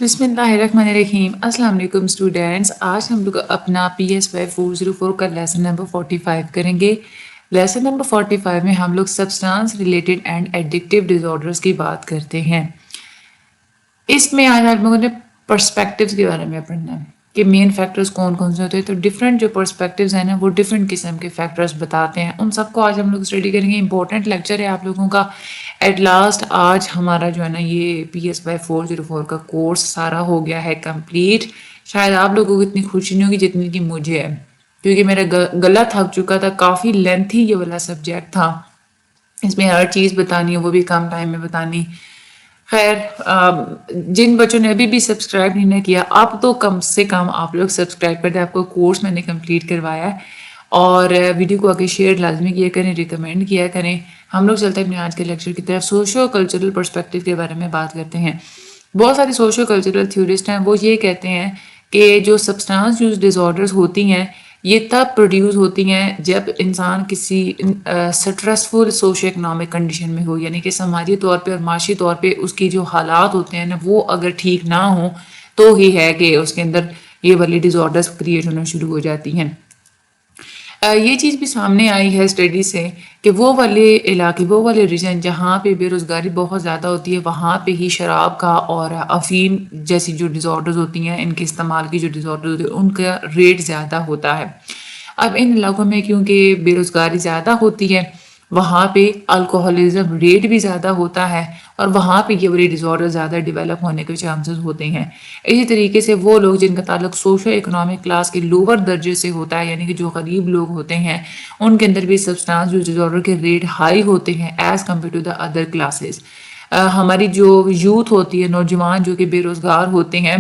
بسم اللہ الرحمن الرحیم۔ السلام علیکم اسٹوڈینٹس، آج ہم لوگ اپنا PS5 404 کا لیسن نمبر 45 کریں گے۔ لیسن نمبر 45 میں ہم لوگ substance related and addictive disorders کی بات کرتے ہیں۔ اس میں آج ہم لوگوں نے پرسپیکٹیوز کے بارے میں پڑھنا ہے کہ مین فیکٹرز کون کون سے ہوتے ہیں۔ تو ڈفرینٹ جو پرسپیکٹیوز ہیں نا وہ ڈفرینٹ قسم کے فیکٹرز بتاتے ہیں، ان سب کو آج ہم لوگ اسٹڈی کریں گے۔ امپورٹنٹ لیکچر ہے آپ لوگوں کا۔ ایٹ لاسٹ آج ہمارا جو ہے نا یہ PS5 404 کا کورس سارا ہو گیا ہے کمپلیٹ۔ شاید آپ لوگوں کو اتنی خوشی نہیں ہوگی جتنی کہ مجھے ہے، کیونکہ میرا گلا تھک چکا تھا، کافی لینتھی یہ والا سبجیکٹ تھا، اس میں ہر چیز بتانی ہے، وہ بھی کم ٹائم میں بتانی۔ خیر، جن بچوں نے ابھی بھی سبسکرائب نہیں کیا، اب تو کم سے کم آپ لوگ سبسکرائب کر دیں۔ آپ کو کورس میں نے کمپلیٹ کروایا ہے، اور ویڈیو کو آگے شیئر لازمی کیا کریں، ریکمینڈ کیا کریں۔ ہم لوگ چلتے ہیں اپنے آج کے لیکچر کی طرف۔ سوشو کلچرل پرسپیکٹیو کے بارے میں بات کرتے ہیں۔ بہت ساری سوشو کلچرل تھیورسٹ ہیں، وہ یہ کہتے ہیں کہ جو سبسٹانس یوز ڈس آرڈرز ہوتی ہیں یہ تب پروڈیوس ہوتی ہیں جب انسان کسی سٹریسفل سوشو اکنامک کنڈیشن میں ہو، یعنی کہ سماجی طور پہ اور معاشی طور پہ اس کی جو حالات ہوتے ہیں نا وہ اگر ٹھیک نہ ہوں تو ہی ہے کہ اس کے اندر یہ والی ڈس آرڈرز کریٹ ہونا شروع ہو جاتی ہیں۔ یہ چیز بھی سامنے آئی ہے اسٹڈی سے کہ وہ والے علاقے، وہ والے ریجن جہاں پہ بے روزگاری بہت زیادہ ہوتی ہے، وہاں پہ ہی شراب کا اور افیم جیسی جو ڈس آرڈرز ہوتی ہیں، ان کے استعمال کی جو ڈس آرڈرز ہوتی ہیں ان کا ریٹ زیادہ ہوتا ہے۔ اب ان علاقوں میں کیونکہ بے روزگاری زیادہ ہوتی ہے، وہاں پہ الکوہولزم ریٹ بھی زیادہ ہوتا ہے، اور وہاں پہ یہ والی ڈس آرڈر زیادہ ڈیولپ ہونے کے چانسز ہوتے ہیں۔ اسی طریقے سے وہ لوگ جن کا تعلق سوشو اکنامک کلاس کے لوور درجے سے ہوتا ہے، یعنی کہ جو غریب لوگ ہوتے ہیں، ان کے اندر بھی سبسٹانس ڈس آرڈر کے ریٹ ہائی ہوتے ہیں as compare to the other classes. ہماری جو یوتھ ہوتی ہے، نوجوان جو کہ بے روزگار ہوتے ہیں،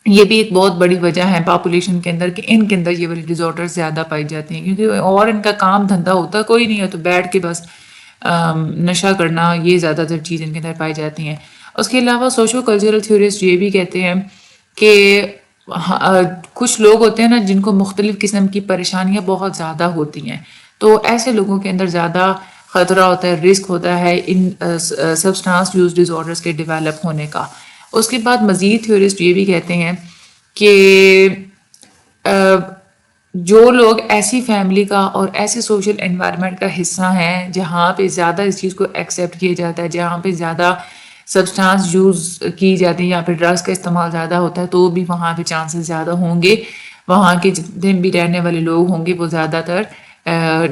یہ بھی ایک بہت بڑی وجہ ہے پاپولیشن کے اندر کہ ان کے اندر یہ والی ڈس آرڈر زیادہ پائی جاتی ہیں، کیونکہ اور ان کا کام دھندا ہوتا کوئی نہیں ہے، تو بیٹھ کے بس نشہ کرنا، یہ زیادہ تر چیز ان کے اندر پائی جاتی ہیں۔ اس کے علاوہ سوشو کلچرل تھیورسٹ یہ بھی کہتے ہیں کہ کچھ لوگ ہوتے ہیں نا جن کو مختلف قسم کی پریشانیاں بہت زیادہ ہوتی ہیں، تو ایسے لوگوں کے اندر زیادہ خطرہ ہوتا ہے، رسک ہوتا ہے ان سبسٹانس یوز ڈس آرڈرز کے ڈیولپ ہونے کا۔ اس کے بعد مزید تھیورسٹ یہ بھی کہتے ہیں کہ جو لوگ ایسی فیملی کا اور ایسے سوشل انوائرمنٹ کا حصہ ہیں جہاں پہ زیادہ اس چیز کو ایکسیپٹ کیا جاتا ہے، جہاں پہ زیادہ سبسٹانس یوز کی جاتی ہے، یہاں پہ ڈرگس کا استعمال زیادہ ہوتا ہے، تو بھی وہاں پہ چانسز زیادہ ہوں گے، وہاں کے جتنے بھی رہنے والے لوگ ہوں گے وہ زیادہ تر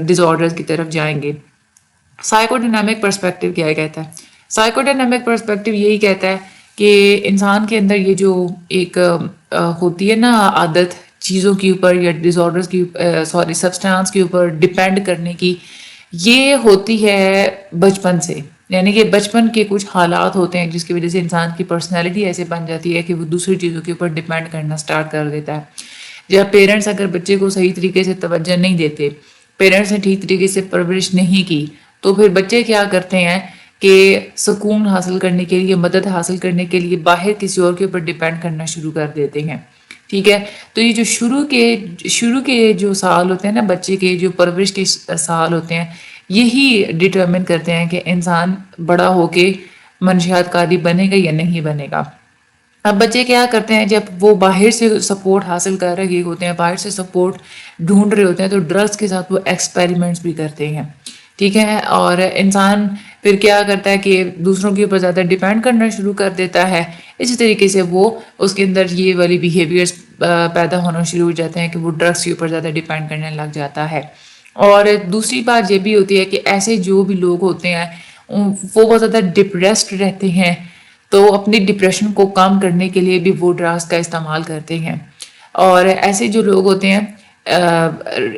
ڈس آرڈرز کی طرف جائیں گے۔ سائیکو ڈائنامک پرسپیکٹیو کیا کہتا ہے؟ سائیکو ڈائنامک پرسپیکٹیو یہی کہتا ہے کہ انسان کے اندر یہ جو ایک ہوتی ہے نا عادت چیزوں کے اوپر یا ڈس آرڈرز کی سبسٹانس کے اوپر ڈپینڈ کرنے کی، یہ ہوتی ہے بچپن سے، یعنی کہ بچپن کے کچھ حالات ہوتے ہیں جس کی وجہ سے انسان کی پرسنالٹی ایسے بن جاتی ہے کہ وہ دوسری چیزوں کے اوپر ڈپینڈ کرنا سٹارٹ کر دیتا ہے۔ جب پیرنٹس اگر بچے کو صحیح طریقے سے توجہ نہیں دیتے، پیرنٹس نے ٹھیک طریقے سے پرورش نہیں کی، تو پھر بچے کیا کرتے ہیں کہ سکون حاصل کرنے کے لیے، مدد حاصل کرنے کے لیے باہر کسی اور کے اوپر ڈپینڈ کرنا شروع کر دیتے ہیں۔ ٹھیک ہے، تو یہ جو شروع کے جو سال ہوتے ہیں نا بچے کے، جو پرورش کے سال ہوتے ہیں، یہی ڈٹرمن کرتے ہیں کہ انسان بڑا ہو کے منشیات کاری بنے گا یا نہیں بنے گا۔ اب بچے کیا کرتے ہیں جب وہ باہر سے سپورٹ حاصل کر رہے ہوتے ہیں، باہر سے سپورٹ ڈھونڈ رہے ہوتے ہیں، تو ڈرگس کے ساتھ وہ ایکسپیریمنٹس بھی کرتے ہیں۔ ٹھیک ہے، اور انسان پھر کیا کرتا ہے کہ دوسروں کے اوپر زیادہ ڈیپینڈ کرنا شروع کر دیتا ہے۔ اسی طریقے سے وہ اس کے اندر یہ والی بیہیویئرس پیدا ہونا شروع ہو جاتے ہیں کہ وہ ڈرگس کے اوپر زیادہ ڈیپینڈ کرنے لگ جاتا ہے۔ اور دوسری بات یہ بھی ہوتی ہے کہ ایسے جو بھی لوگ ہوتے ہیں وہ بہت زیادہ ڈپریسڈ رہتے ہیں، تو اپنی ڈپریشن کو کم کرنے کے لیے بھی وہ ڈرگس کا استعمال کرتے ہیں۔ اور ایسے جو لوگ ہوتے ہیں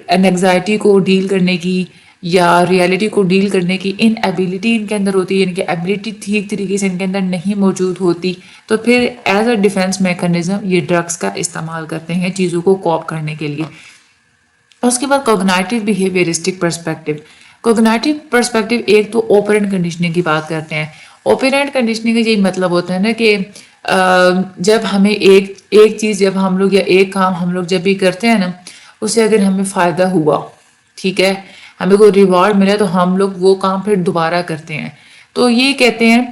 انگزائٹی کو ڈیل کرنے کی یا ریالٹی کو ڈیل کرنے کی ان ایبیلٹی ان کے اندر ہوتی ہے، یعنی کہ ایبیلٹی ٹھیک طریقے سے ان کے اندر نہیں موجود ہوتی، تو پھر ایز اے ڈیفینس میکانزم یہ ڈرگس کا استعمال کرتے ہیں چیزوں کو کوپ کرنے کے لیے۔ اس کے بعد کوگنائٹیو بیہیویئرسٹک پرسپیکٹیو۔ کوگنائٹیو پرسپیکٹیو ایک تو اوپرنٹ کنڈیشننگ کی بات کرتے ہیں۔ اوپرنٹ کنڈیشننگ کا یہی مطلب ہوتا ہے نا کہ جب ہمیں ایک چیز جب ہم لوگ یا ایک کام ہم لوگ جب بھی کرتے ہیں نا، اس سے اگر ہمیں فائدہ ہوا، ٹھیک ہے، ہمیں کوئی ریوارڈ ملا، تو ہم لوگ وہ کام پھر دوبارہ کرتے ہیں۔ تو یہ کہتے ہیں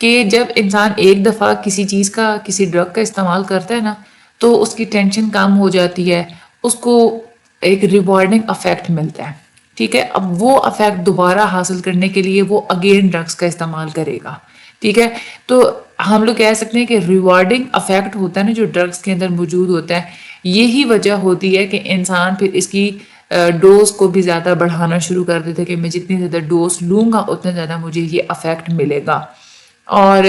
کہ جب انسان ایک دفعہ کسی چیز کا کسی ڈرگ کا استعمال کرتا ہے نا تو اس کی ٹینشن کم ہو جاتی ہے، اس کو ایک ریوارڈنگ افیکٹ ملتا ہے، ٹھیک ہے. اب وہ افیکٹ دوبارہ حاصل کرنے کے لیے وہ اگین ڈرگس کا استعمال کرے گا، ٹھیک ہے. تو ہم لوگ کہہ سکتے ہیں کہ ریوارڈنگ افیکٹ ہوتا ہے نا جو ڈرگس کے اندر موجود ہوتا ہے، یہی وجہ ہوتی ہے کہ انسان پھر اس کی ڈوز کو بھی زیادہ بڑھانا شروع کر دیتے کہ میں جتنی زیادہ ڈوز لوں گا اتنا زیادہ مجھے یہ افیکٹ ملے گا. اور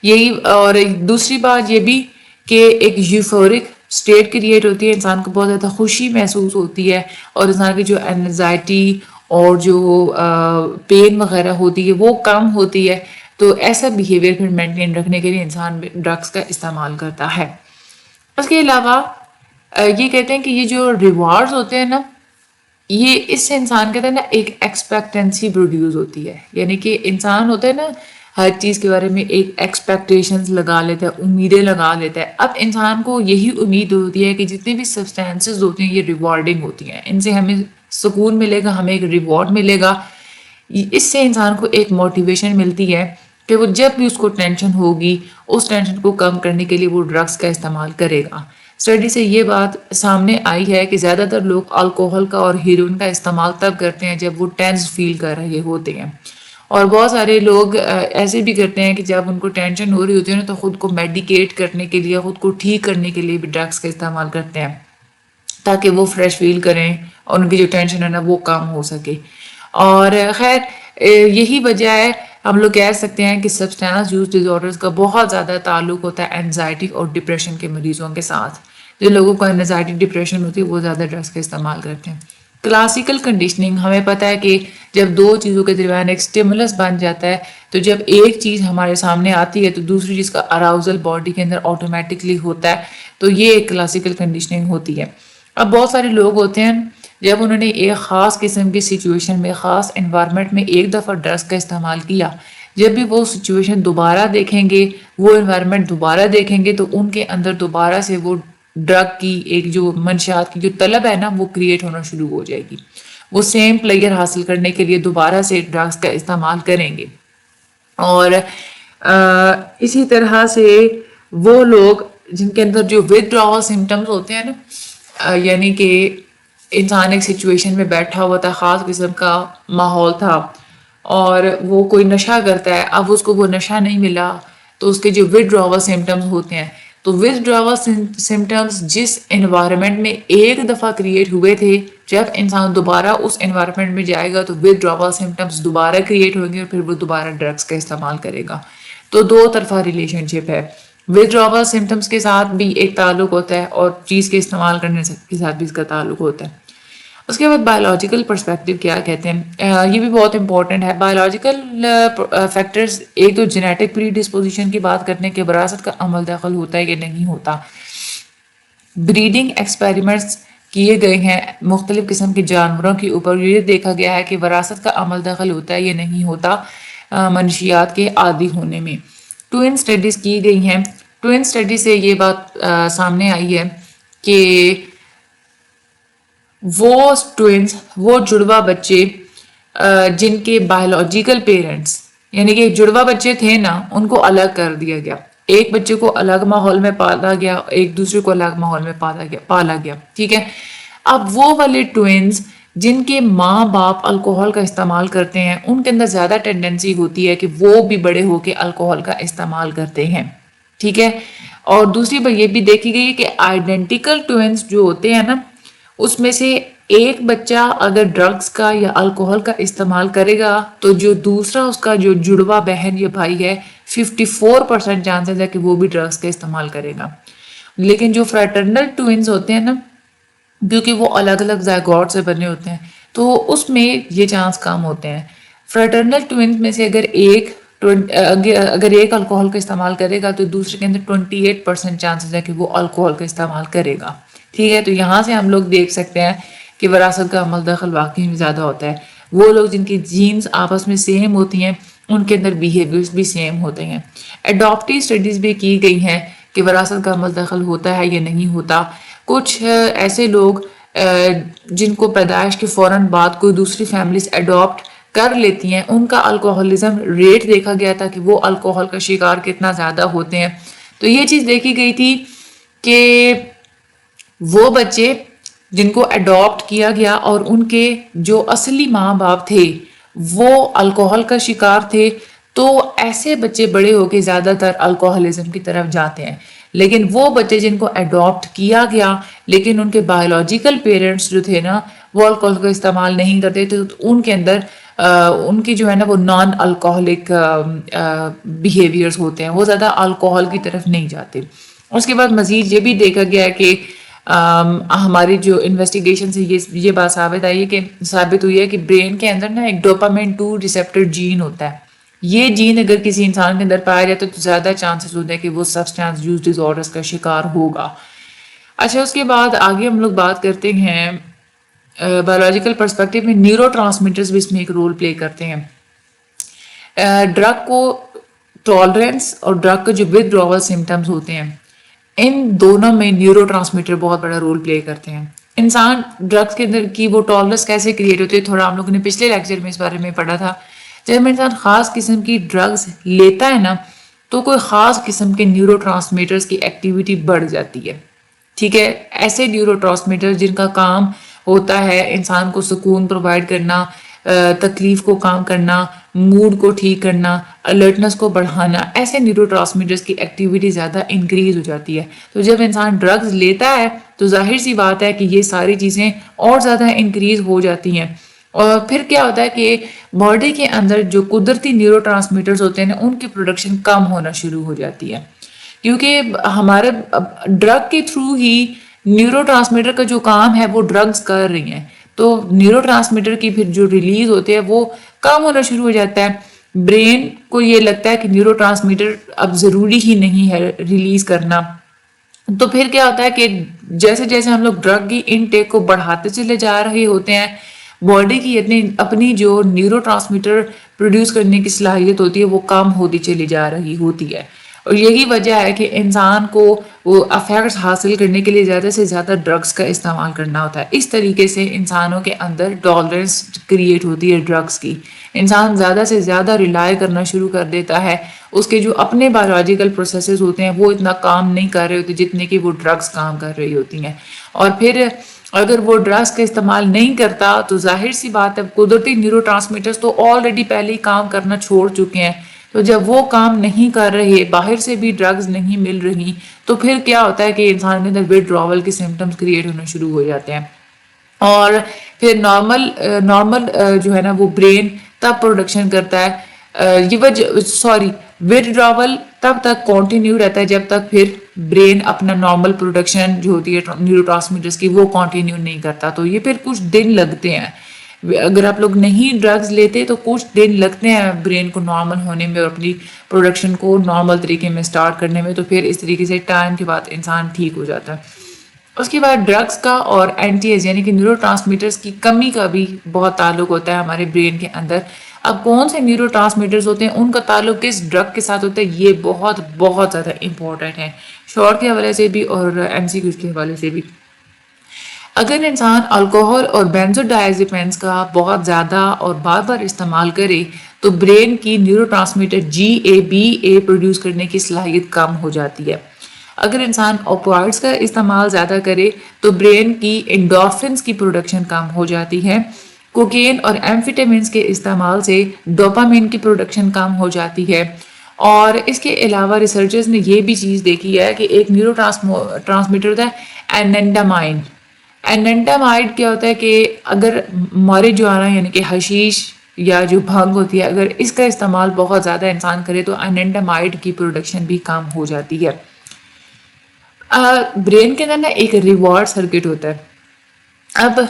یہی اور دوسری بات یہ بھی کہ ایک یوفورک اسٹیٹ کریٹ ہوتی ہے، انسان کو بہت زیادہ خوشی محسوس ہوتی ہے اور انسان کی جو انزائٹی اور جو پین وغیرہ ہوتی ہے وہ کم ہوتی ہے. تو ایسا بیہیویئر پھر مینٹین رکھنے کے لیے انسان ڈرگس کا استعمال کرتا ہے. اس کے علاوہ یہ کہتے ہیں کہ یہ جو ریوارڈز ہوتے ہیں نا، یہ اس سے انسان کہتے ہیں نا ایک ایکسپیکٹنسی پروڈیوس ہوتی ہے، یعنی کہ انسان ہوتا ہے نا ہر چیز کے بارے میں ایک ایکسپیکٹیشنز لگا لیتا ہے، امیدیں لگا لیتا ہے. اب انسان کو یہی امید ہوتی ہے کہ جتنے بھی سبسٹینسز ہوتی ہیں یہ ریوارڈنگ ہوتی ہیں، ان سے ہمیں سکون ملے گا، ہمیں ایک ریوارڈ ملے گا. اس سے انسان کو ایک موٹیویشن ملتی ہے کہ وہ جب بھی اس کو ٹینشن ہوگی اس ٹینشن کو کم کرنے کے لیے وہ ڈرگس کا استعمال کرے گا. اسٹڈی سے یہ بات سامنے آئی ہے کہ زیادہ تر لوگ الکوہل کا اور ہیروئن کا استعمال تب کرتے ہیں جب وہ ٹینس فیل کر رہے ہوتے ہیں، اور بہت سارے لوگ ایسے بھی کرتے ہیں کہ جب ان کو ٹینشن ہو رہی ہوتی ہے نا تو خود کو میڈیکیٹ کرنے کے لیے، خود کو ٹھیک کرنے کے لیے بھی ڈرگس کا استعمال کرتے ہیں تاکہ وہ فریش فیل کریں اور ان کی جو ٹینشن ہے نا وہ کم ہو سکے. اور خیر یہی وجہ ہے ہم لوگ کہہ سکتے ہیں کہ سبسٹانس یوز ڈس آرڈرز کا بہت زیادہ تعلق ہوتا ہے اینزائٹی اور ڈپریشن کے مریضوں کے ساتھ. جن لوگوں کو اینزائٹی ڈپریشن ہوتی ہے وہ زیادہ ڈرگس کا استعمال کرتے ہیں. کلاسیکل کنڈیشننگ ہمیں پتہ ہے کہ جب دو چیزوں کے درمیان ایک سٹیمولس بن جاتا ہے تو جب ایک چیز ہمارے سامنے آتی ہے تو دوسری چیز کا اراؤزل باڈی کے اندر آٹومیٹکلی ہوتا ہے، تو یہ ایک کلاسیکل کنڈیشننگ ہوتی ہے. اب بہت سارے لوگ ہوتے ہیں جب انہوں نے ایک خاص قسم کی سچویشن میں، خاص انوائرمنٹ میں ایک دفعہ ڈرگس کا استعمال کیا، جب بھی وہ سچویشن دوبارہ دیکھیں گے، وہ انوائرمنٹ دوبارہ دیکھیں گے تو ان کے اندر دوبارہ سے وہ ڈرگ کی ایک جو منشیات کی جو طلب ہے نا وہ کریٹ ہونا شروع ہو جائے گی. وہ سیم پلیئر حاصل کرنے کے لیے دوبارہ سے ڈرگس کا استعمال کریں گے. اور اسی طرح سے وہ لوگ جن کے اندر جو ودراول سمٹمز ہوتے ہیں نا، یعنی کہ انسان ایک سچویشن میں بیٹھا ہوا تھا، خاص قسم کا ماحول تھا اور وہ کوئی نشہ کرتا ہے، اب اس کو وہ نشہ نہیں ملا تو اس کے جو ودراول سمٹمز ہوتے ہیں، تو ودراول سمٹمز جس انوائرمنٹ میں ایک دفعہ کریٹ ہوئے تھے، جب انسان دوبارہ اس انوائرمنٹ میں جائے گا تو ودراول سمٹمز دوبارہ کریٹ ہوں گے اور پھر وہ دوبارہ ڈرگس کا استعمال کرے گا. تو دو طرفہ ریلیشن شپ ہے. ودراول سمٹمز کے ساتھ بھی ایک تعلق ہوتا ہے اور چیز کے استعمال کرنے کے ساتھ بھی اس کا تعلق ہوتا ہے. اس کے بعد بایولوجیکل پرسپیکٹیو کیا کہتے ہیں، یہ بھی بہت امپورٹنٹ ہے. بایولوجیکل فیکٹرز ایک تو جینیٹک پری ڈسپوزیشن کی بات کرتے ہیں کہ وراثت کا عمل دخل ہوتا ہے کہ نہیں ہوتا. بریڈنگ ایکسپیریمنٹس کیے گئے ہیں مختلف قسم کے جانوروں کے اوپر، یہ دیکھا گیا ہے کہ وراثت کا عمل دخل ہوتا ہے یا نہیں ہوتا منشیات کے عادی ہونے میں. ٹوین اسٹڈیز کی گئی ہیں. ٹوین اسٹڈی سے یہ بات سامنے آئی ہے کہ وہ ٹوینز، وہ جڑوا بچے جن کے بایولوجیکل پیرنٹس یعنی کہ جڑوا بچے تھے نا، ان کو الگ کر دیا گیا. ایک بچے کو الگ ماحول میں پالا گیا، ایک دوسرے کو الگ ماحول میں پالا گیا، ٹھیک ہے. اب وہ والے ٹوینز جن کے ماں باپ الکوہل کا استعمال کرتے ہیں، ان کے اندر زیادہ ٹینڈنسی ہوتی ہے کہ وہ بھی بڑے ہو کے الکوہل کا استعمال کرتے ہیں، ٹھیک ہے. اور دوسری بات یہ بھی دیکھی گئی کہ آئیڈینٹیکل ٹوینز جو ہوتے ہیں نا، اس میں سے ایک بچہ اگر ڈرگس کا یا الکوہل کا استعمال کرے گا تو جو دوسرا اس کا جو جڑوا بہن یا بھائی ہے 54% چانسز ہے کہ وہ بھی ڈرگس کا استعمال کرے گا. لیکن جو فریٹرنل ٹوینز ہوتے ہیں نا، کیونکہ وہ الگ الگ زائگوٹ سے بنے ہوتے ہیں تو اس میں یہ چانس کم ہوتے ہیں. فریٹرنل ٹوینز میں سے اگر ایک الکوہل کا استعمال کرے گا تو دوسرے کے اندر 28% چانسز ہے کہ وہ الکوہل کا استعمال کرے گا، ٹھیک ہے. تو یہاں سے ہم لوگ دیکھ سکتے ہیں کہ وراثت کا عمل دخل واقعی میں زیادہ ہوتا ہے. وہ لوگ جن کی جینز آپس میں سیم ہوتی ہیں ان کے اندر بیہیویئرز بھی سیم ہوتے ہیں. ایڈاپٹیو اسٹڈیز بھی کی گئی ہیں کہ وراثت کا عمل دخل ہوتا ہے یا نہیں ہوتا. کچھ ایسے لوگ جن کو پیدائش کے فوراً بعد کوئی دوسری فیملیز ایڈاپٹ کر لیتی ہیں ان کا الکوہلزم ریٹ دیکھا گیا تھا کہ وہ الکوہل کا شکار کتنا زیادہ ہوتے ہیں. تو یہ چیز دیکھی گئی تھی کہ وہ بچے جن کو اڈاپٹ کیا گیا اور ان کے جو اصلی ماں باپ تھے وہ الکوہل کا شکار تھے تو ایسے بچے بڑے ہو کے زیادہ تر الکوہلزم کی طرف جاتے ہیں. لیکن وہ بچے جن کو اڈاپٹ کیا گیا لیکن ان کے بایولوجیکل پیرنٹس جو تھے نا وہ الکوہل کا استعمال نہیں کرتے تھے تو ان کے اندر ان کی جو ہے نا وہ نان الکوہلک بیہیویئرز ہوتے ہیں, وہ زیادہ الکوہل کی طرف نہیں جاتے. اس کے بعد مزید یہ بھی دیکھا گیا ہے کہ ہماری جو انویسٹیگیشن سے یہ بات ثابت ہوئی ہے کہ برین کے اندر نا ایک ڈوپامین 2 ریسیپٹر جین ہوتا ہے. یہ جین اگر کسی انسان کے اندر پایا جاتا ہے تو زیادہ چانسز ہوتے ہیں کہ وہ سبسٹانس یوز ڈیزارڈرز کا شکار ہوگا. اچھا, اس کے بعد آگے ہم لوگ بات کرتے ہیں بایولوجیکل پرسپیکٹیو میں نیورو ٹرانسمیٹرز بھی اس میں ایک رول پلے کرتے ہیں. ڈرگ کو ٹالرنس اور ڈرگ کے جو ودڈراول سمٹمز ہوتے ہیں ان دونوں میں نیورو ٹرانسمیٹر بہت بڑا رول پلے کرتے ہیں. انسان ڈرگس کے اندر کی وہ ٹالرنس کیسے کریٹ ہوتی ہے تھوڑا ہم لوگوں نے پچھلے لیکچر میں اس بارے میں پڑھا تھا. جب انسان خاص قسم کی ڈرگز لیتا ہے نا تو کوئی خاص قسم کے نیورو ٹرانسمیٹرز کی ایکٹیویٹی بڑھ جاتی ہے. ٹھیک ہے, ایسے نیورو ٹرانسمیٹر جن کا کام ہوتا ہے انسان کو سکون پرووائڈ کرنا, تکلیف کو کام کرنا, موڈ کو ٹھیک کرنا, الرٹنس کو بڑھانا, ایسے نیورو ٹرانسمیٹرز کی ایکٹیویٹی زیادہ انکریز ہو جاتی ہے. تو جب انسان ڈرگز لیتا ہے تو ظاہر سی بات ہے کہ یہ ساری چیزیں اور زیادہ انکریز ہو جاتی ہیں. اور پھر کیا ہوتا ہے کہ باڈی کے اندر جو قدرتی نیورو ٹرانسمیٹرز ہوتے ہیں نا ان کی پروڈکشن کم ہونا شروع ہو جاتی ہے, کیونکہ ہمارے ڈرگ کے تھرو ہی نیورو ٹرانسمیٹر کا جو کام ہے وہ ڈرگز کر رہی ہیں. تو نیورو ٹرانسمیٹر کی پھر جو ریلیز ہوتے ہیں وہ کم ہونا شروع ہو جاتا ہے. برین کو یہ لگتا ہے کہ نیورو ٹرانسمیٹر اب ضروری ہی نہیں ہے ریلیز کرنا. تو پھر کیا ہوتا ہے کہ جیسے جیسے ہم لوگ ڈرگ کی انٹیک کو بڑھاتے چلے جا رہے ہوتے ہیں باڈی کی اپنی جو نیورو ٹرانسمیٹر پروڈیوس کرنے کی صلاحیت ہوتی ہے وہ کم ہوتی چلی جا رہی ہوتی ہے. اور یہی وجہ ہے کہ انسان کو وہ افیکٹس حاصل کرنے کے لیے زیادہ سے زیادہ ڈرگس کا استعمال کرنا ہوتا ہے. اس طریقے سے انسانوں کے اندر ٹالرنس کریٹ ہوتی ہے ڈرگس کی. انسان زیادہ سے زیادہ ریلائی کرنا شروع کر دیتا ہے, اس کے جو اپنے بایولوجیکل پروسیسز ہوتے ہیں وہ اتنا کام نہیں کر رہے ہوتے جتنے کہ وہ ڈرگس کام کر رہی ہوتی ہیں. اور پھر اگر وہ ڈرگس کا استعمال نہیں کرتا تو ظاہر سی بات ہے قدرتی نیورو ٹرانسمیٹرز تو آلریڈی پہلے ہی کام کرنا چھوڑ چکے ہیں. تو جب وہ کام نہیں کر رہے, باہر سے بھی ڈرگز نہیں مل رہی, تو پھر کیا ہوتا ہے کہ انسان کے اندر ودڈراول کے سمٹمز کریٹ ہونا شروع ہو جاتے ہیں. اور پھر نارمل جو ہے نا وہ برین تب پروڈکشن کرتا ہے یہ ودڈراول تب تک کنٹینیو رہتا ہے جب تک پھر برین اپنا نارمل پروڈکشن جو ہوتی ہے نیورو ٹرانسمیٹرز کی وہ کنٹینیو نہیں کرتا. تو یہ پھر کچھ دن لگتے ہیں. اگر آپ لوگ نہیں ڈرگز لیتے تو کچھ دن لگتے ہیں برین کو نارمل ہونے میں اور اپنی پروڈکشن کو نارمل طریقے میں سٹارٹ کرنے میں. تو پھر اس طریقے سے ٹائم کے بعد انسان ٹھیک ہو جاتا ہے. اس کے بعد ڈرگز کا اور اینٹیز یعنی کہ نیورو ٹرانسمیٹرز کی کمی کا بھی بہت تعلق ہوتا ہے ہمارے برین کے اندر. اب کون سے نیورو ٹرانسمیٹرز ہوتے ہیں ان کا تعلق کس ڈرگ کے ساتھ ہوتا ہے یہ بہت بہت زیادہ امپورٹنٹ ہے, شارٹ کے حوالے سے بھی اور ایم سی کیوز کے حوالے سے بھی. اگر انسان الکوہل اور بینزوڈائزیپینز کا بہت زیادہ اور بار بار استعمال کرے تو برین کی نیورو ٹرانسمیٹر GABA پروڈیوس کرنے کی صلاحیت کم ہو جاتی ہے. اگر انسان اوپوائڈز کا استعمال زیادہ کرے تو برین کی انڈورفنز کی پروڈکشن کم ہو جاتی ہے. کوکین اور ایمفیٹامنز کے استعمال سے ڈوپامین کی پروڈکشن کم ہو جاتی ہے. اور اس کے علاوہ ریسرچرز نے یہ بھی چیز دیکھی ہے کہ ایک نیورو ٹرانسمیٹر ہوتا ہے ایننڈامائن. ایننڈامائڈ کیا ہوتا ہے کہ اگر ماریجوانا یعنی کہ حشیش یا جو بھنگ ہوتی ہے اگر اس کا استعمال بہت زیادہ انسان کرے تو ایننڈامائڈ کی پروڈکشن بھی کم ہو جاتی ہے. برین کے اندر نا ایک ریوارڈ سرکٹ ہوتا ہے. اب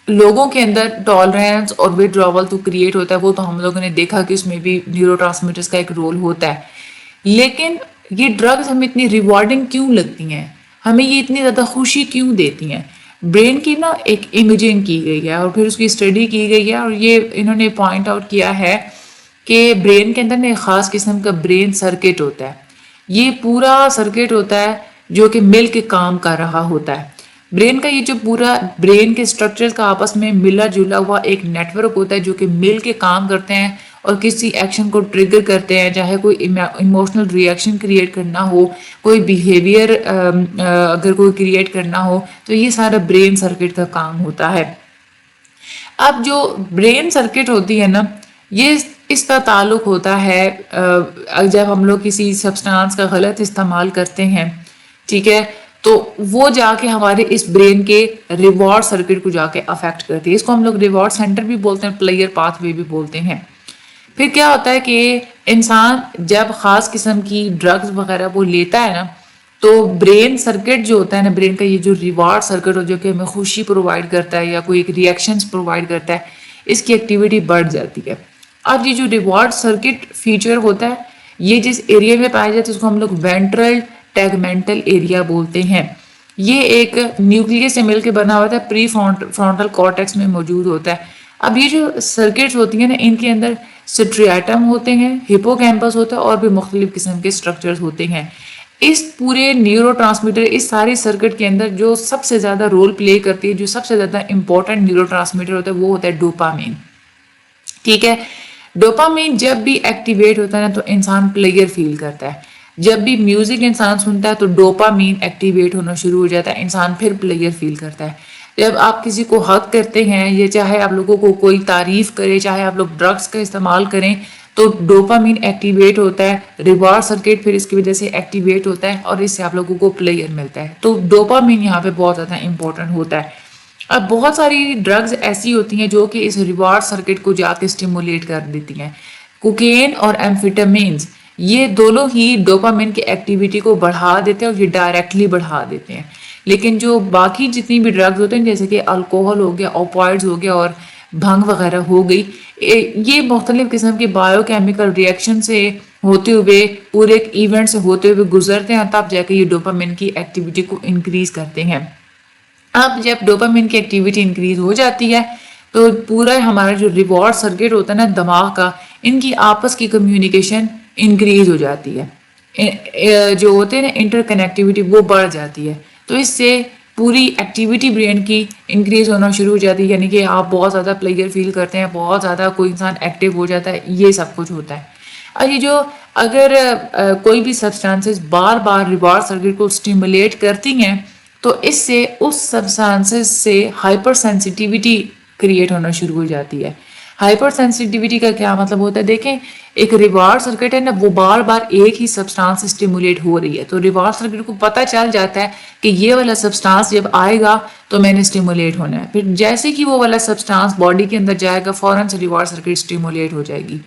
لوگوں کے اندر ٹالرنس اور ودڈراول تو کریٹ ہوتا ہے وہ تو ہم لوگوں نے دیکھا کہ اس میں بھی نیورو ٹرانسمیٹرز کا ایک رول ہوتا ہے. لیکن یہ ڈرگز ہمیں اتنی ریوارڈنگ کیوں لگتی ہیں, ہمیں یہ اتنی زیادہ خوشی کیوں دیتی ہیں؟ برین کی نا ایک امیجنگ کی گئی ہے اور پھر اس کی اسٹڈی کی گئی ہے اور یہ انہوں نے پوائنٹ آؤٹ کیا ہے کہ برین کے اندر نا ایک خاص قسم کا برین سرکٹ ہوتا ہے. یہ پورا سرکٹ ہوتا ہے جو کہ مل کے کام کر رہا ہوتا ہے. برین کا یہ جو پورا برین کے اسٹرکچر کا آپس میں ملا جلا ہوا ایک نیٹ ورک ہوتا ہے جو کہ مل کے کام کرتے ہیں اور کسی ایکشن کو ٹریگر کرتے ہیں، چاہے کوئی ایموشنل ری ایکشن کریٹ کرنا ہو، کوئی بیہیویئر اگر کوئی کریٹ کرنا ہو، تو یہ سارا برین سرکٹ کا کام ہوتا ہے۔ اب جو برین سرکٹ ہوتی ہے نا، یہ اس کا تعلق ہوتا ہے جب ہم لوگ کسی سبسٹانس کا غلط استعمال کرتے ہیں، ٹھیک ہے، تو وہ جا کے ہمارے اس برین کے ریوارڈ سرکٹ کو جا کے افیکٹ کرتی ہے۔ اس کو ہم لوگ ریوارڈ سینٹر بھی بولتے ہیں، پلیئر پاتھ وے بھی بولتے ہیں۔ پھر کیا ہوتا ہے کہ انسان جب خاص قسم کی ڈرگز وغیرہ وہ لیتا ہے نا، تو برین سرکٹ جو ہوتا ہے نا، برین کا یہ جو ریوارڈ سرکٹ ہو جو کہ ہمیں خوشی پرووائڈ کرتا ہے یا کوئی ایک ری ایکشنز پرووائڈ کرتا ہے، اس کی ایکٹیویٹی بڑھ جاتی ہے۔ اب یہ جو ریوارڈ سرکٹ فیچر ہوتا ہے، یہ جس ایریا میں پایا جاتا ہے اس کو ہم لوگ وینٹرل ٹیگمنٹل ایریا بولتے ہیں۔ یہ ایک نیوکلیس سے مل کے بنا ہوتا ہے، پری فرونٹل کارٹیکس میں موجود ہوتا ہے۔ اب یہ جو سرکٹس ہوتی ہیں نا، ان کے اندر سٹریاٹم ہوتے ہیں، ہپو کیمپس ہوتا ہے، اور بھی مختلف قسم کے اسٹرکچرز ہوتے ہیں۔ اس پورے نیورو ٹرانسمیٹر، اس ساری سرکٹ کے اندر جو سب سے زیادہ رول پلے کرتی ہے، جو سب سے زیادہ امپورٹنٹ نیورو ٹرانسمیٹر ہوتا ہے، وہ ہوتا ہے ڈوپامین، ٹھیک ہے۔ ڈوپامین جب بھی ایکٹیویٹ ہوتا ہے نا، تو انسان پلیئر فیل کرتا ہے۔ جب بھی میوزک انسان سنتا ہے تو ڈوپامین ایکٹیویٹ ہونا شروع ہو جاتا ہے، انسان پھر پلیئر فیل کرتا ہے۔ جب آپ کسی کو حق کرتے ہیں، یا چاہے آپ لوگوں کو کوئی تعریف کرے، چاہے آپ لوگ ڈرگس کا استعمال کریں، تو ڈوپامین ایکٹیویٹ ہوتا ہے، ریوارڈ سرکٹ پھر اس کی وجہ سے ایکٹیویٹ ہوتا ہے، اور اس سے آپ لوگوں کو پلیئر ملتا ہے۔ تو ڈوپامین یہاں پہ بہت زیادہ امپورٹنٹ ہوتا ہے۔ اب بہت ساری ڈرگز ایسی ہوتی ہیں جو کہ اس ریوارڈ سرکٹ کو جا کے اسٹیمولیٹ کر دیتی ہیں۔ کوکین اور ایمفیٹامینز، یہ دونوں ہی ڈوپامین کی ایکٹیویٹی کو بڑھا دیتے ہیں، اور یہ ڈائریکٹلی بڑھا دیتے ہیں۔ لیکن جو باقی جتنی بھی ڈرگز ہوتے ہیں، جیسے کہ الکوہل ہو گیا، اوپوائڈز ہو گیا، اور بھنگ وغیرہ ہو گئی، یہ مختلف قسم کے بایو کیمیکل ری ایکشن سے ہوتے ہوئے، پورے ایک ایونٹ سے ہوتے ہوئے گزرتے ہیں، تب جا کے یہ ڈوپامین کی ایکٹیویٹی کو انکریز کرتے ہیں۔ اب جب ڈوپامین کی ایکٹیویٹی انکریز ہو جاتی ہے، تو پورا ہمارا جو ریوارڈ سرکٹ ہوتا ہے نا دماغ کا، ان کی آپس کی کمیونیکیشن انکریز ہو جاتی ہے، جو ہوتے ہیں نا انٹر کنیکٹیوٹی، وہ بڑھ جاتی ہے۔ تو اس سے پوری ایکٹیویٹی برین کی انکریز ہونا شروع ہو جاتی ہے، یعنی کہ آپ بہت زیادہ پلیئر فیل کرتے ہیں، بہت زیادہ کوئی انسان ایکٹیو ہو جاتا ہے، یہ سب کچھ ہوتا ہے۔ اور یہ جو اگر کوئی بھی سبسٹانسز بار بار ریوارڈ سرکٹ کو اسٹیمولیٹ کرتی ہیں، تو اس سے اس سبسٹانسز سے ہائپر سینسٹیوٹی کریٹ ہونا شروع ہو جاتی ہے۔ ہائپر سینسٹیوٹی کا کیا مطلب ہوتا ہے؟ دیکھیں، ایک ریوارڈ سرکٹ ہے نا، وہ بار بار ایک ہی سبسٹانس اسٹیمولیٹ ہو رہی ہے، تو ریوارڈ سرکٹ کو پتہ چل جاتا ہے کہ یہ والا سبسٹانس جب آئے گا تو میں نے اسٹیمولیٹ ہونا ہے۔ پھر جیسے کہ وہ والا سبسٹانس باڈی کے اندر جائے گا، فوراً سے ریوارڈ سرکٹ اسٹیمولیٹ ہو جائے گی،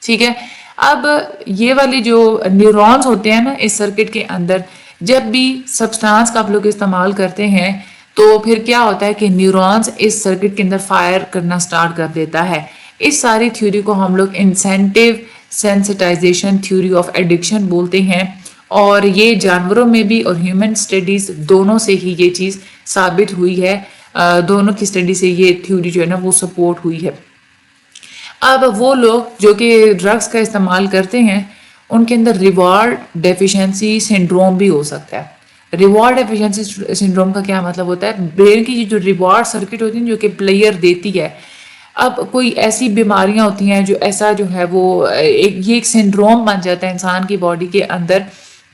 ٹھیک ہے۔ اب یہ والے جو نیورونز ہوتے ہیں نا اس سرکٹ کے اندر، جب بھی سبسٹانس کا آپ لوگ استعمال کرتے ہیں، تو پھر کیا ہوتا ہے کہ نیورونز اس سرکٹ کے اندر فائر کرنا سٹارٹ کر دیتا ہے۔ اس ساری تھیوری کو ہم لوگ incentive sensitization theory of addiction بولتے ہیں، اور یہ جانوروں میں بھی اور ہیومن سٹڈیز دونوں سے ہی یہ چیز ثابت ہوئی ہے، دونوں کی سٹڈی سے یہ تھیوری جو ہے نا وہ سپورٹ ہوئی ہے۔ اب وہ لوگ جو کہ ڈرگس کا استعمال کرتے ہیں، ان کے اندر ریوارڈ ڈیفیشنسی سنڈروم بھی ہو سکتا ہے۔ ریوارڈ ڈیفیشنسی سنڈروم کا کیا مطلب ہوتا ہے؟ برین کی جو ریوارڈ سرکٹ ہوتی ہے جو کہ پلیئر دیتی ہے، اب کوئی ایسی بیماریاں ہوتی ہیں جو ایسا جو ہے وہ یہ ایک سنڈروم بن جاتا ہے انسان کی باڈی کے اندر،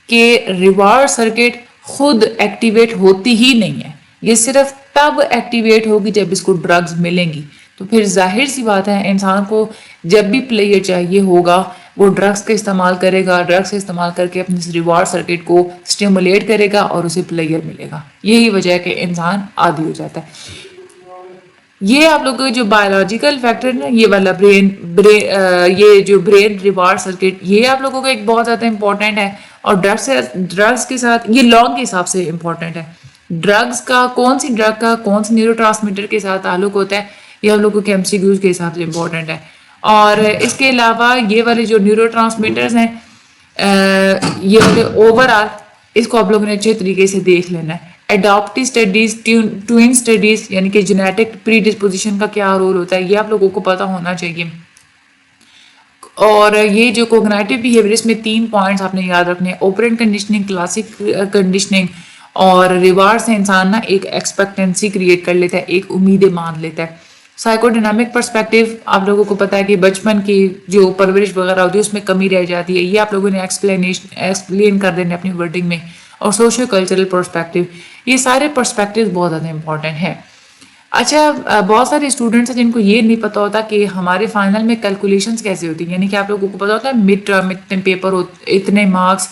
کہ ریوارڈ سرکٹ خود ایکٹیویٹ ہوتی ہی نہیں ہے، یہ صرف تب ایکٹیویٹ ہوگی جب اس کو ڈرگز ملیں گی۔ تو پھر ظاہر سی بات ہے انسان کو جب بھی پلیئر چاہیے ہوگا، وہ ڈرگس کا استعمال کرے گا، ڈرگس کا استعمال کر کے اپنی ریوارڈ سرکٹ کو اسٹیمولیٹ کرے گا، اور اسے پلیئر ملے گا۔ یہی وجہ ہے کہ انسان عادی ہو جاتا ہے۔ یہ آپ لوگوں کے جو بایولوجیکل فیکٹر نا، یہ والا یہ جو برین ریوارڈ سرکٹ، یہ آپ لوگوں کا ایک بہت زیادہ امپورٹنٹ ہے، اور ڈرگس کے ساتھ یہ لانگ کے حساب سے امپورٹنٹ ہے۔ ڈرگس کا کون سی ڈرگ کا کون سی نیورو ٹرانسمیٹر کے ساتھ تعلق ہوتا ہے، یہ ہم لوگوں کے MCQs کے حساب سے امپورٹنٹ ہے۔ اور اس کے علاوہ یہ والے جو نیورو ٹرانسمیٹرز ہیں، یہ والے اوور آل اس کو آپ لوگوں نے اچھے طریقے سے دیکھ لینا ہے۔ اڈاپٹیو اسٹڈیز، ٹوئن اسٹڈیز، یعنی کہ جینیٹک پری ڈسپوزیشن کا کیا رول ہوتا ہے، یہ آپ لوگوں کو پتہ ہونا چاہیے۔ اور یہ جو کوگنیٹو بیہیویئر، اس میں 3 پوائنٹس آپ نے یاد رکھنے ہیں: اوپرینٹ کنڈیشننگ، کلاسک کنڈیشننگ، اور ریوارڈ سے انسان نا ایک ایکسپیکٹنسی کریٹ کر لیتا ہے، ایک امیدیں مان لیتا ہے۔ سائیکو ڈائنامک پرسپیکٹیو آپ لوگوں کو پتہ ہے کہ بچپن کی جو پرورش وغیرہ ہوتی ہے اس میں کمی رہ جاتی ہے، یہ آپ لوگوں نے ایکسپلین کر دینا اپنی ورڈنگ میں۔ اور سوشو کلچرل پرسپیکٹیو، یہ سارے پرسپیکٹیو بہت زیادہ امپورٹنٹ ہیں۔ اچھا، بہت سارے اسٹوڈنٹس ہیں جن کو یہ نہیں پتا ہوتا کہ ہمارے فائنل میں کیلکولیشنز کیسے ہوتی ہیں، یعنی کہ آپ لوگوں کو پتا ہوتا ہے مڈ ٹرم اتنے پیپر اتنے مارکس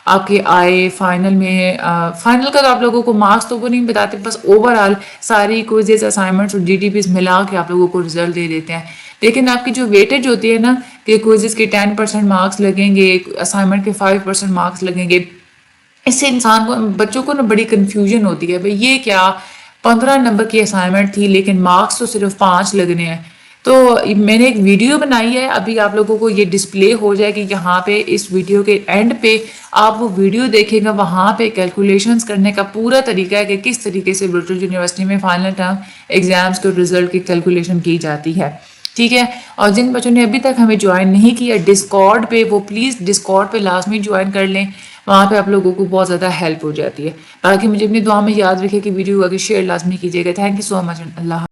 آپ کے آئے فائنل میں، فائنل کا تو آپ لوگوں کو مارکس تو وہ نہیں بتاتے، بس اوور آل ساری کوئزز اسائنمنٹس اور GTPs ملا کے آپ لوگوں کو رزلٹ دے دیتے ہیں۔ لیکن آپ کی جو ویٹیج ہوتی ہے نا کہ کوئزز کے 10% مارکس لگیں گے، اسائنمنٹ کے 5% مارکس لگیں گے، اس سے انسان کو بچوں کو نا بڑی کنفیوژن ہوتی ہے، بھئی یہ کیا 15 نمبر کی اسائنمنٹ تھی لیکن مارکس تو صرف 5 لگنے ہیں۔ تو میں نے ایک ویڈیو بنائی ہے، ابھی آپ لوگوں کو یہ ڈسپلے ہو جائے گی یہاں پہ، اس ویڈیو کے اینڈ پہ آپ وہ ویڈیو دیکھیں گا، وہاں پہ کیلکولیشنز کرنے کا پورا طریقہ ہے کہ کس طریقے سے ورچوئل یونیورسٹی میں فائنل ٹرم ایگزامز کے رزلٹ کی کیلکولیشن کی جاتی ہے، ٹھیک ہے۔ اور جن بچوں نے ابھی تک ہمیں جوائن نہیں کیا ڈسکارڈ پہ، وہ پلیز ڈسکارڈ پہ لازمی جوائن کر لیں، وہاں پہ آپ لوگوں کو بہت زیادہ ہیلپ ہو جاتی ہے۔ باقی مجھے اپنی دعا میں یاد رکھے کہ ویڈیو اگر شیئر لازمی کیجیے گا۔ Thank you so much, Allah